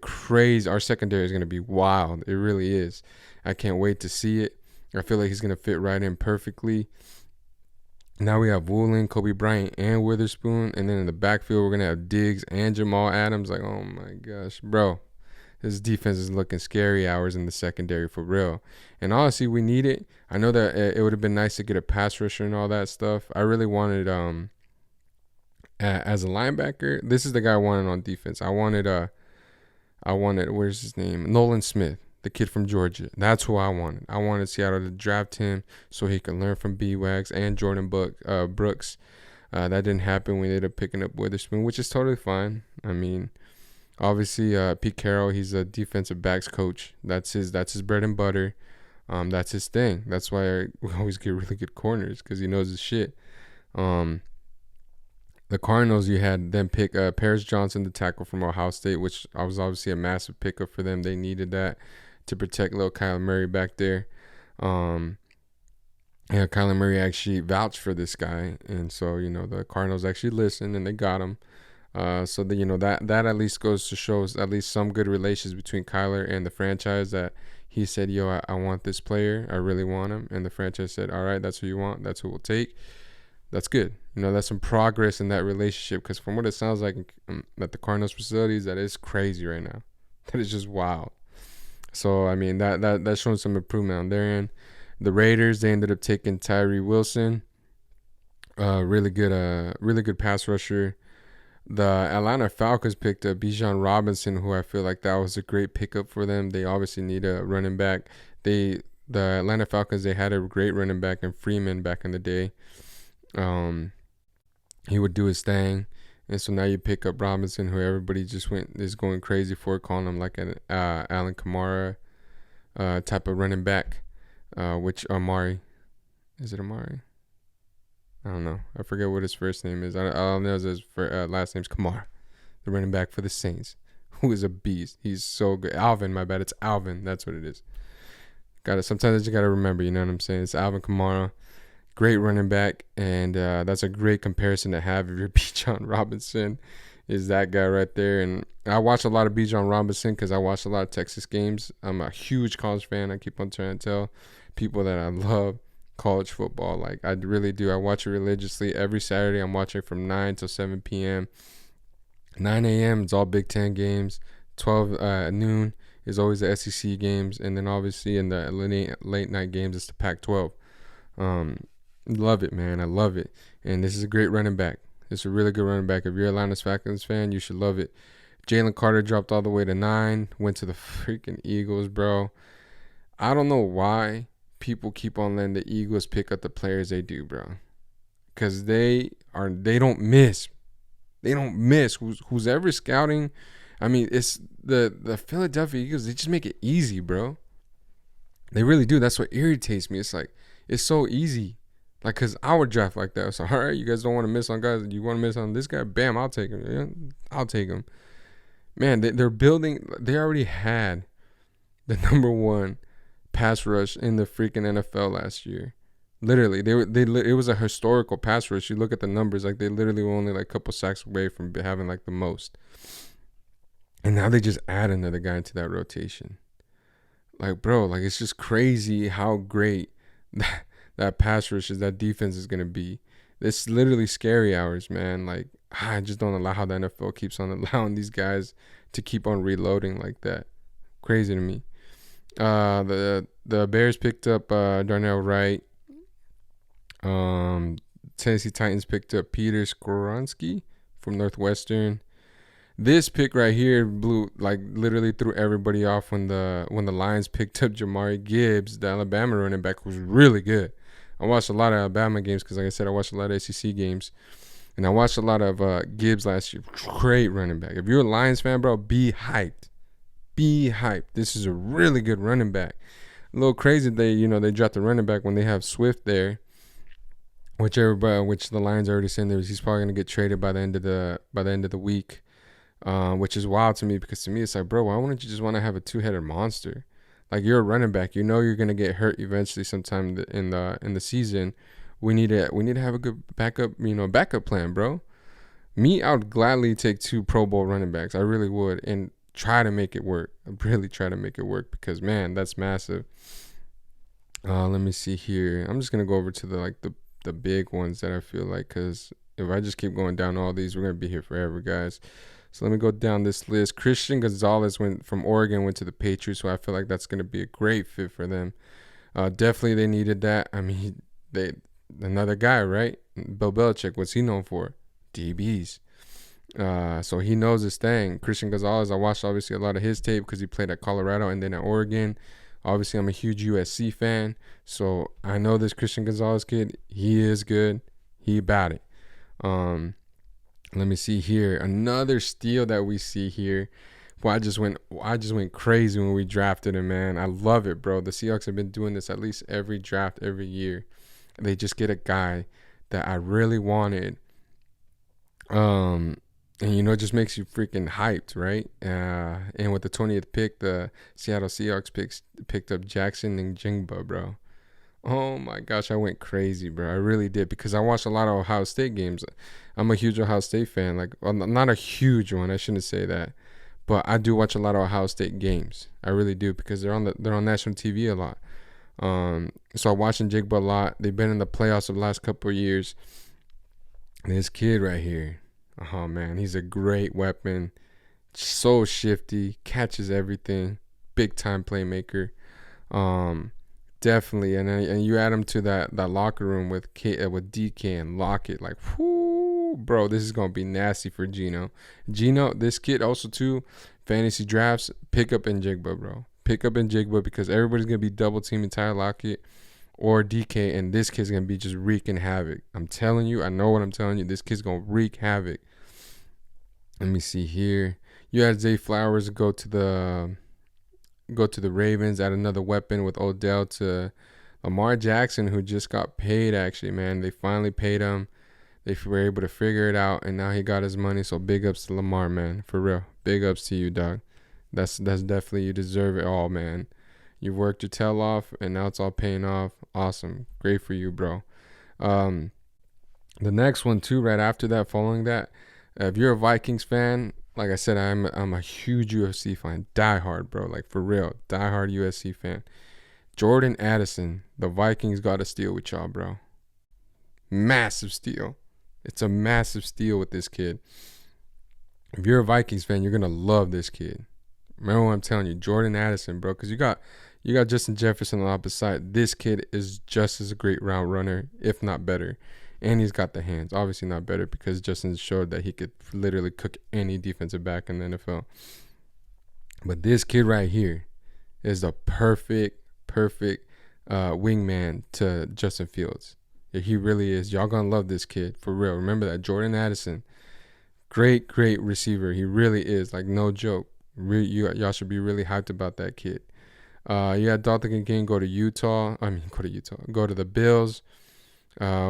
our secondary is going to be wild. It really is. I can't wait to see it. I feel like he's going to fit right in perfectly. Now we have Woolen, Kobe Bryant, and Witherspoon. And then in the backfield, we're going to have Diggs and Jamal Adams. Like, oh my gosh, bro. This defense is looking scary hours in the secondary for real. And honestly, we need it. I know that it would have been nice to get a pass rusher and all that stuff. I really wanted, as a linebacker, this is the guy I wanted on defense. I wanted, where's his name? Nolan Smith, the kid from Georgia. That's who I wanted. I wanted Seattle to draft him so he could learn from B-Wags and Jordan Brooks. That didn't happen. We ended up picking up Witherspoon, which is totally fine. I mean, obviously, Pete Carroll, he's a defensive backs coach. That's his bread and butter. That's his thing. That's why we always get really good corners, because he knows his shit. The Cardinals, you had them pick Paris Johnson, the tackle from Ohio State, which was obviously a massive pickup for them. They needed that to protect little Kyler Murray back there. Kyler Murray actually vouched for this guy, and so the Cardinals actually listened and they got him. So that at least goes to show at least some good relations between Kyler and the franchise, that he said, yo, I want this player. I really want him. And the franchise said, all right, that's who you want. That's who we'll take. That's good. That's some progress in that relationship, because from what it sounds like at the Cardinals facilities, that is crazy right now. That is just wild. So, that's showing some improvement on their end. The Raiders, they ended up taking Tyree Wilson. Really good pass rusher. The Atlanta Falcons picked up Bijan Robinson, who I feel like that was a great pickup for them. They obviously need a running back. The Atlanta Falcons, they had a great running back in Freeman back in the day. He would do his thing. And so now you pick up Robinson, who everybody is going crazy for, calling him like an Alvin Kamara type of running back, which Amari. Is it Amari? I don't know. I forget what his first name is. All I know is his last name's Kamara, the running back for the Saints, who is a beast. He's so good. Alvin, my bad. It's Alvin. That's what it is. Sometimes I just gotta remember. You know what I'm saying? It's Alvin Kamara, great running back, and that's a great comparison to have if you're Bijan Robinson. Is that guy right there? And I watch a lot of Bijan Robinson because I watch a lot of Texas games. I'm a huge college fan. I keep on trying to tell people that I love college football. Like, I really do. I watch it religiously every Saturday. I'm watching from 9 till 7 p.m. 9 a.m. it's all Big Ten games. 12 noon is always the SEC games, and then obviously in the late night games it's the Pac-12. Love it, man. I love it. And this is a great running back. It's a really good running back. If you're a Atlanta Falcons fan, you should love it. Jalen Carter dropped all the way to 9. Went to the freaking Eagles, bro. I don't know why people keep on letting the Eagles pick up the players they do, bro. Because they don't miss. They don't miss. Who's ever scouting, I mean, it's the Philadelphia Eagles. They just make it easy, bro. They really do. That's what irritates me. It's like, it's so easy. Like, because I would draft like that. So, all right, you guys don't want to miss on guys. You want to miss on this guy? Bam, I'll take him. Yeah, I'll take him. Man, they're building. They already had the number one pass rush in the freaking NFL last year. Literally, it was a historical pass rush. You look at the numbers, like they literally were only like a couple sacks away from having like the most. And now they just add another guy into that rotation. Like, bro, like it's just crazy how great that pass rush is, that defense is gonna be. It's literally scary hours, man. Like, I just don't allow how the NFL keeps on allowing these guys to keep on reloading like that. Crazy to me. The Bears picked up Darnell Wright. Tennessee Titans picked up Peter Skoronski from Northwestern. This pick right here blew, like, literally threw everybody off when the Lions picked up Jamari Gibbs, the Alabama running back, who was really good. I watched a lot of Alabama games because, like I said, I watched a lot of SEC games. And I watched a lot of Gibbs last year. Great running back. If you're a Lions fan, bro, be hyped. Be hyped. This is a really good running back. A little crazy they dropped the running back when they have Swift there, which the Lions already said he's probably gonna get traded by the end of the week, which is wild to me because to me it's like, bro, why wouldn't you just want to have a two-headed monster? Like, you're a running back, you're gonna get hurt eventually sometime in the season. We need to have a good backup plan, bro. I would gladly take 2 Pro Bowl running backs. I really would, and try to make it work. I really try to make it work because, man, that's massive. Let me see here. I'm just gonna go over to the big ones that I feel like, because if I just keep going down all these, we're gonna be here forever, guys. So let me go down this list. Christian Gonzalez went from Oregon, went to the Patriots, so I feel like that's gonna be a great fit for them. Definitely they needed that. I mean, another guy, right? Bill Belichick, what's he known for? DBs. So he knows his thing. Christian Gonzalez, I watched obviously a lot of his tape because he played at Colorado and then at Oregon. Obviously, I'm a huge USC fan, so I know this Christian Gonzalez kid. He is good. He about it. Let me see here. Another steal that we see here. Boy, I just went crazy when we drafted him, man. I love it, bro. The Seahawks have been doing this at least every draft, every year. They just get a guy that I really wanted. And it just makes you freaking hyped, right? And with the 20th pick, the Seattle Seahawks picked up Jackson and Njigba, bro. Oh my gosh, I went crazy, bro. I really did, because I watched a lot of Ohio State games. I'm a huge Ohio State fan. Like, well, not a huge one, I shouldn't say that, but I do watch a lot of Ohio State games. I really do, because they're on national TV a lot. So I'm watching Njigba a lot. They've been in the playoffs the last couple of years. This kid right here. Oh, man, he's a great weapon. So shifty, catches everything. Big-time playmaker. Definitely. And you add him to that locker room with DK and Lockett. Like, whoo, bro, this is going to be nasty for Gino. This kid also, too, fantasy drafts, pick up Njigba, bro. Pick up Njigba, because everybody's going to be double-teaming Tyler Lockett or DK, and this kid's going to be just wreaking havoc. I'm telling you, I know what I'm telling you. This kid's going to wreak havoc. Let me see here. You had Zay Flowers go to the Ravens, add another weapon with Odell to Lamar Jackson, who just got paid, actually, man. They finally paid him. They were able to figure it out, and now he got his money, so big ups to Lamar, man. For real. Big ups to you, dog. That's definitely, you deserve it all, man. You've worked your tail off, and now it's all paying off. Awesome. Great for you, bro. The next one, too, right after that, following that, if you're a Vikings fan, like I said, I'm a huge UFC fan. Die hard, bro. Like, for real. Die hard UFC fan. Jordan Addison, the Vikings got a steal with y'all, bro. Massive steal. It's a massive steal with this kid. If you're a Vikings fan, you're going to love this kid. Remember what I'm telling you, Jordan Addison, bro, because you got Justin Jefferson on the opposite side. This kid is just as a great route runner, if not better. And he's got the hands. Obviously not better because Justin showed that he could literally cook any defensive back in the NFL. But this kid right here is the perfect wingman to Justin Fields. He really is. Y'all gonna love this kid, for real. Remember that, Jordan Addison. Great receiver. He really is. Like, no joke. Y'all should be really hyped about that kid. You had Dalton Kincaid go to the Bills,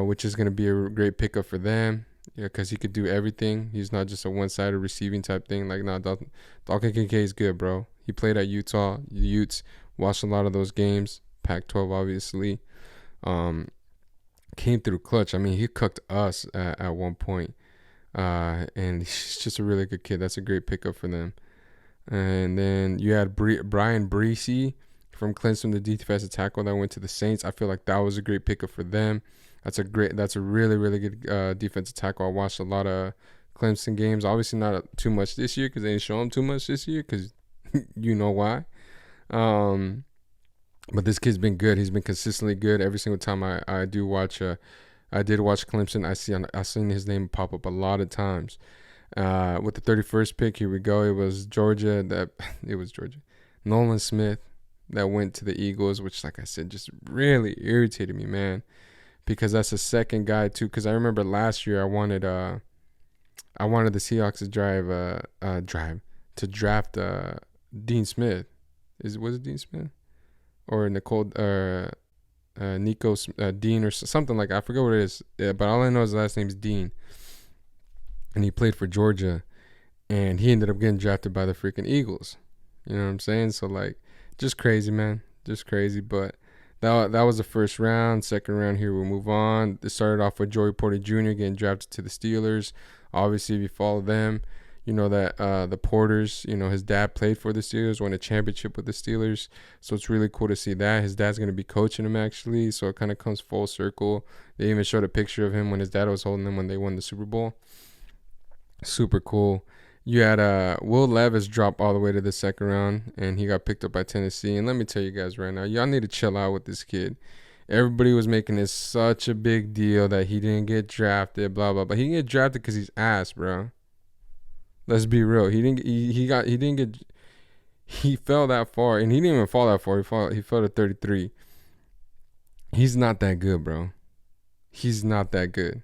which is going to be a great pickup for them. Yeah, because he could do everything. He's not just a one-sided receiving type thing. Like, nah, Dalton Kincaid is good, bro. He played at Utah. The Utes, watched a lot of those games. Pac-12, obviously. Came through clutch. I mean, he cooked us at one point. And he's just a really good kid. That's a great pickup for them. And then you had Brian Breesy from Clemson, the defensive tackle that went to the Saints. I feel like that was a great pickup for them. That's a really good defensive tackle. I watched a lot of Clemson games. Obviously not too much this year because they didn't show him too much this year because you know why. But this kid's been good. He's been consistently good every single time I did watch Clemson. I've seen his name pop up a lot of times. With the 31st pick, here we go. It was Georgia. Nolan Smith that went to the Eagles, which, like I said, just really irritated me, man, because that's the second guy too. Because I remember last year I wanted the Seahawks to draft Dean Smith. Was it Dean Smith or Nico Dean or something like that? I forget what it is. Yeah, but all I know is his last name's Dean. And he played for Georgia, and he ended up getting drafted by the freaking Eagles. You know what I'm saying? So, like, just crazy, man. Just crazy. But that was the first round. Second round, here we'll move on. It started off with Joey Porter Jr. getting drafted to the Steelers. Obviously, if you follow them, you know that the Porters, you know, his dad played for the Steelers, won a championship with the Steelers. So it's really cool to see that. His dad's going to be coaching him, actually. So it kind of comes full circle. They even showed a picture of him when his dad was holding him when they won the Super Bowl. Super cool. You had Will Levis drop all the way to the second round, and he got picked up by Tennessee. And let me tell you guys right now, y'all need to chill out with this kid. Everybody was making this such a big deal that he didn't get drafted, blah blah. But he didn't get drafted because he's ass, bro. Let's be real. He fell that far, and he didn't even fall that far. He fell to 33. He's not that good, bro. He's not that good.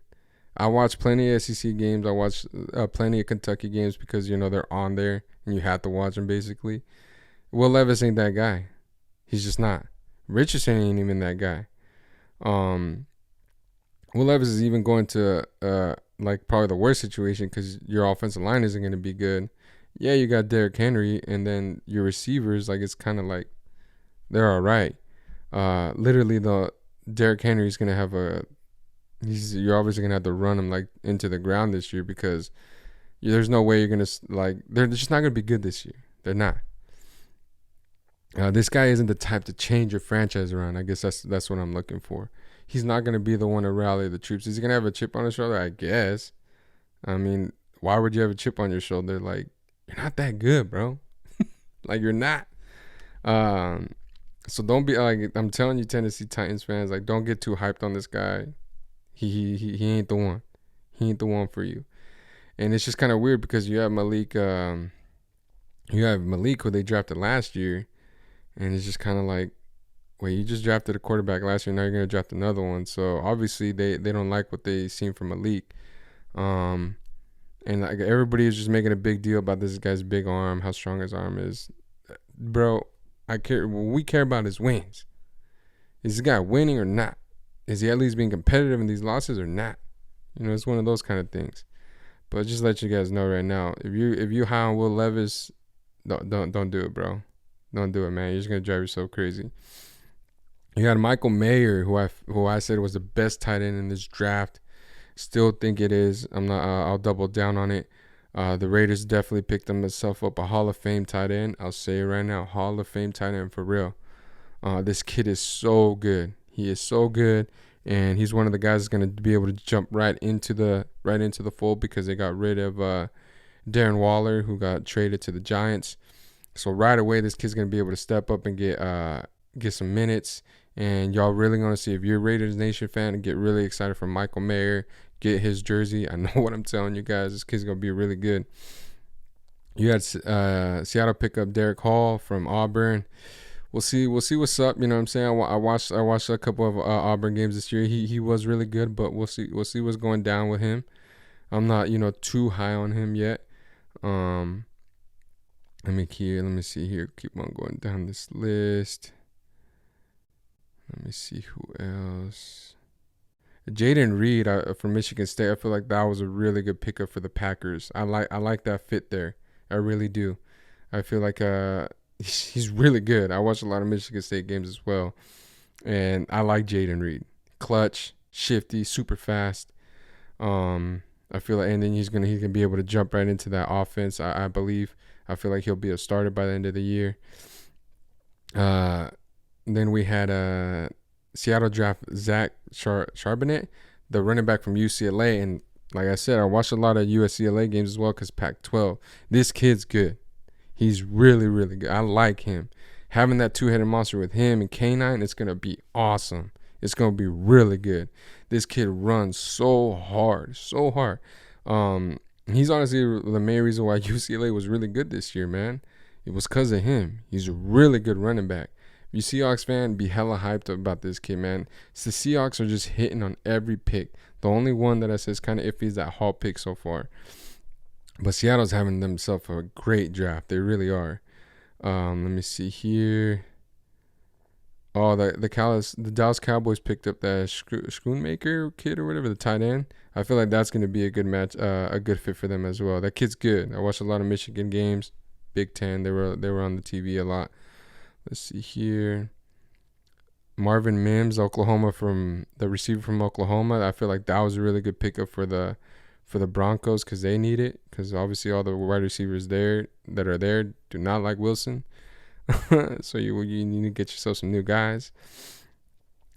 I watch plenty of SEC games. I watch plenty of Kentucky games because, you know, they're on there and you have to watch them, basically. Will Levis ain't that guy. He's just not. Richardson ain't even that guy. Will Levis is even going to like probably the worst situation because your offensive line isn't going to be good. Yeah, you got Derrick Henry, and then your receivers, like, it's kind of like they're all right. Literally, the Derrick Henry's going to have you're obviously going to have to run him, like, into the ground this year because there's no way you're going to, like, they're just not going to be good this year. They're not. This guy isn't the type to change your franchise around. I guess that's what I'm looking for. He's not going to be the one to rally the troops. Is he going to have a chip on his shoulder? I guess. I mean, why would you have a chip on your shoulder? Like, you're not that good, bro. Like, you're not. So don't be, like, I'm telling you, Tennessee Titans fans, like, don't get too hyped on this guy. He ain't the one. He ain't the one for you. And it's just kind of weird because you have Malik who they drafted last year, and it's just kind of like, wait, you just drafted a quarterback last year, now you're going to draft another one. So obviously they don't like what they seen from Malik. And like everybody is just making a big deal about this guy's big arm, how strong his arm is. Bro, what we care about is wins. Is this guy winning or not? Is he at least being competitive in these losses or not? You know, it's one of those kind of things. But just let you guys know right now, if you high on Will Levis, don't do it, bro. Don't do it, man. You're just gonna drive yourself crazy. You got Michael Mayer, who I said was the best tight end in this draft. Still think it is. I'm not. I'll double down on it. The Raiders definitely picked themselves up a Hall of Fame tight end. I'll say it right now, Hall of Fame tight end for real. This kid is so good. He is so good, and he's one of the guys that's gonna be able to jump right into the fold because they got rid of Darren Waller, who got traded to the Giants. So right away, this kid's gonna be able to step up and get some minutes. And y'all really gonna see, if you're a Raiders Nation fan, and get really excited for Michael Mayer, get his jersey. I know what I'm telling you guys. This kid's gonna be really good. You had Seattle pick up Derek Hall from Auburn. We'll see what's up. You know what I'm saying? I watched a couple of Auburn games this year. He was really good, but we'll see what's going down with him. I'm not too high on him yet. Let me see here. Keep on going down this list. Let me see who else. Jaden Reed from Michigan State. I feel like that was a really good pickup for the Packers. I like that fit there. I really do. I feel like he's really good. I watch a lot of Michigan State games as well, and I like Jaden Reed. Clutch, shifty, super fast. I feel like, and then he's gonna be able to jump right into that offense. I believe. I feel like he'll be a starter by the end of the year. Then we had Seattle draft Zach Charbonnet, the running back from UCLA, and like I said, I watched a lot of UCLA games as well because Pac-12. This kid's good. He's really, really good. I like him. Having that two-headed monster with him and K9, it's going to be awesome. It's going to be really good. This kid runs so hard, so hard. He's honestly the main reason why UCLA was really good this year, man. It was because of him. He's a really good running back. If you Seahawks fan, be hella hyped about this kid, man. So the Seahawks are just hitting on every pick. The only one that I say is kind of iffy is that Hall pick so far. But Seattle's having themselves a great draft. They really are. Let me see here. Oh, the Dallas Cowboys picked up that Schoonmaker kid or whatever, the tight end. I feel like that's going to be a good match, a good fit for them as well. That kid's good. I watched a lot of Michigan games, Big Ten. They were on the TV a lot. Let's see here. Marvin Mims, Oklahoma, from the receiver from Oklahoma. I feel like that was a really good pickup for the Broncos because they need it. Because obviously all the wide receivers that are there do not like Wilson. So you need to get yourself some new guys.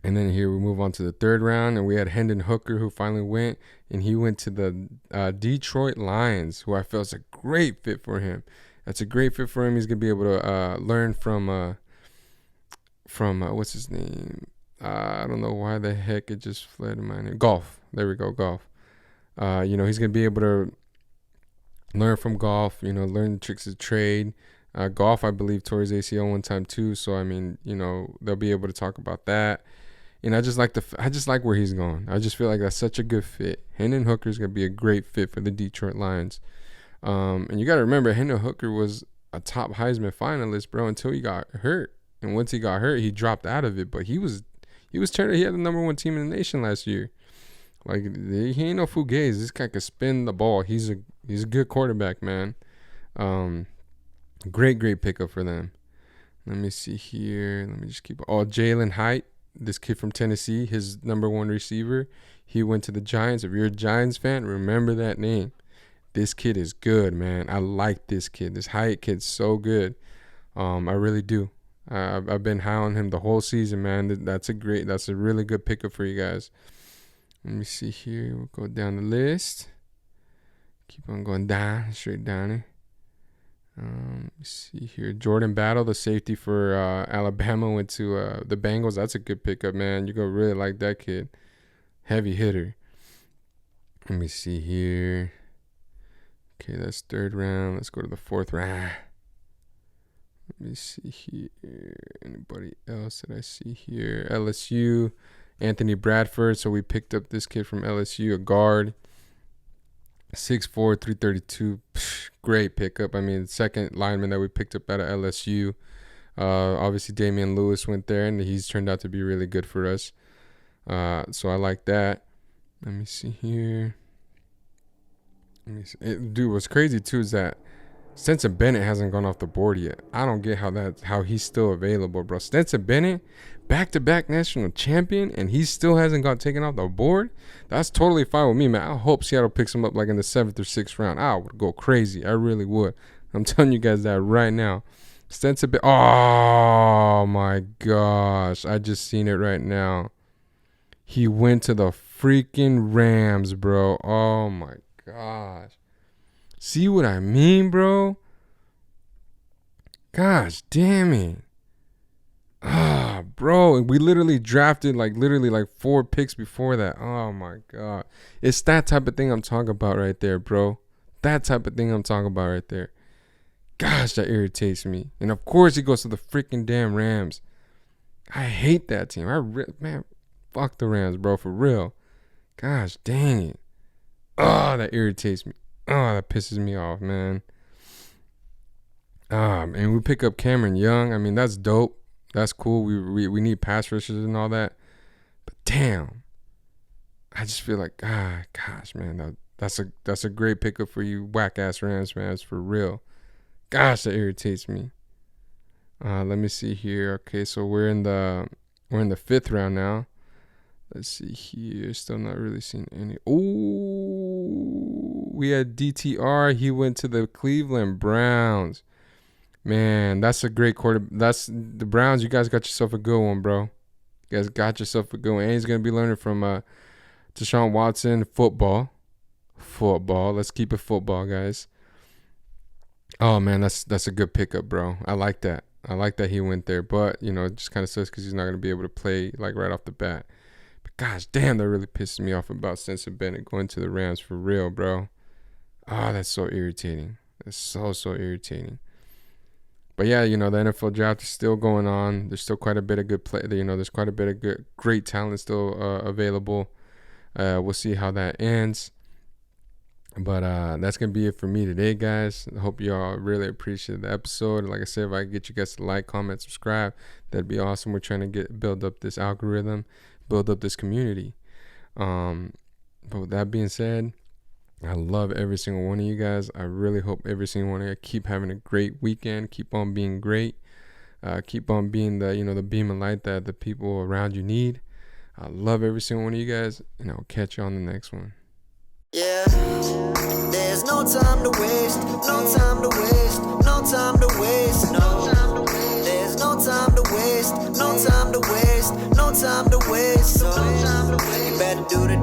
And then here we move on to the third round, and we had Hendon Hooker, who finally went, and he went to the Detroit Lions, who I feel is a great fit for him. That's a great fit for him. He's gonna be able to learn from what's his name? I don't know why the heck it just fled in my name. Golf. There we go, Golf. He's gonna be able to learn from Golf. Learn the tricks of trade. Golf, I believe, tore his ACL one time too. So I mean, they'll be able to talk about that. And I just like where he's going. I just feel like that's such a good fit. Hendon Hooker is gonna be a great fit for the Detroit Lions. And you got to remember, Hendon Hooker was a top Heisman finalist, bro, until he got hurt. And once he got hurt, he dropped out of it. But he had the number one team in the nation last year. Like, he ain't no fugazi. This guy can spin the ball. He's a good quarterback, man. Great pickup for them. Let me see here. Let me just keep. Oh, Jalen Hyatt, this kid from Tennessee, his number one receiver. He went to the Giants. If you're a Giants fan, remember that name. This kid is good, man. I like this kid. This Hyatt kid's so good. I really do. I've been high on him the whole season, man. That's a really good pickup for you guys. Let me see here. We'll go down the list. Keep on going down, straight down it. Let me see here. Jordan Battle, the safety for Alabama, went to the Bengals. That's a good pickup, man. You're going to really like that kid. Heavy hitter. Let me see here. Okay, that's third round. Let's go to the fourth round. Let me see here. Anybody else that I see here? LSU, Anthony Bradford. So we picked up this kid from LSU, a guard. 6'4", 332. Great pickup. I mean, second lineman that we picked up out of LSU. Obviously, Damian Lewis went there, and he's turned out to be really good for us. So I like that. Let me see here. Dude, what's crazy, too, is that Stetson Bennett hasn't gone off the board yet. I don't get how he's still available, bro. Stetson Bennett, back-to-back national champion, and he still hasn't got taken off the board. That's totally fine with me, man. I hope Seattle picks him up like in the 7th or 6th round. I would go crazy. I really would. I'm telling you guys that right now. Stetson Bennett. Oh my gosh, I just seen it right now. He went to the freaking Rams, bro. Oh my gosh. See what I mean, bro? Gosh damn it. Bro, we literally drafted like 4 picks before that. Oh my god. It's that type of thing I'm talking about right there, bro. That type of thing I'm talking about right there. Gosh, that irritates me. And of course he goes to the freaking damn Rams. I hate that team. Man, fuck the Rams, bro, for real. Gosh dang it. Oh, that irritates me. Oh, that pisses me off, man. And we pick up Cameron Young. I mean, that's dope. That's cool. We need pass rushers and all that. But damn, I just feel like, gosh, man, that's a great pickup for you whack ass Rams fans, for real. Gosh, that irritates me. Let me see here. Okay, so we're in the 5th round now. Let's see here. Still not really seeing any. Oh, we had DTR. He went to the Cleveland Browns. Man, that's a great quarter. That's the Browns. You guys got yourself a good one, bro. You guys got yourself a good one. And he's going to be learning from Deshaun Watson. Football. Let's keep it football, guys. Oh, man, that's a good pickup, bro. I like that. I like that he went there. But, it just kind of sucks because he's not going to be able to play like right off the bat. Gosh damn, that really pisses me off about Stetson Bennett going to the Rams, for real, bro. That's so irritating. That's so irritating. But yeah, the NFL draft is still going on. There's still quite a bit of good play. There's quite a bit of great talent still available. We'll see how that ends. But that's going to be it for me today, guys. I hope y'all really appreciate the episode. Like I said, if I can get you guys to like, comment, subscribe, that'd be awesome. We're trying to build up this algorithm, build up this community. But with that being said, I love every single one of you guys. I really hope every single one of you keep having a great weekend. Keep on being great. Keep on being the beam of light that the people around you need. I love every single one of you guys, and I'll catch you on the next one. Yeah, there's no time to waste, no time to waste, no time to waste, no. There's no time to waste, no time to waste, no time to waste. So you better do the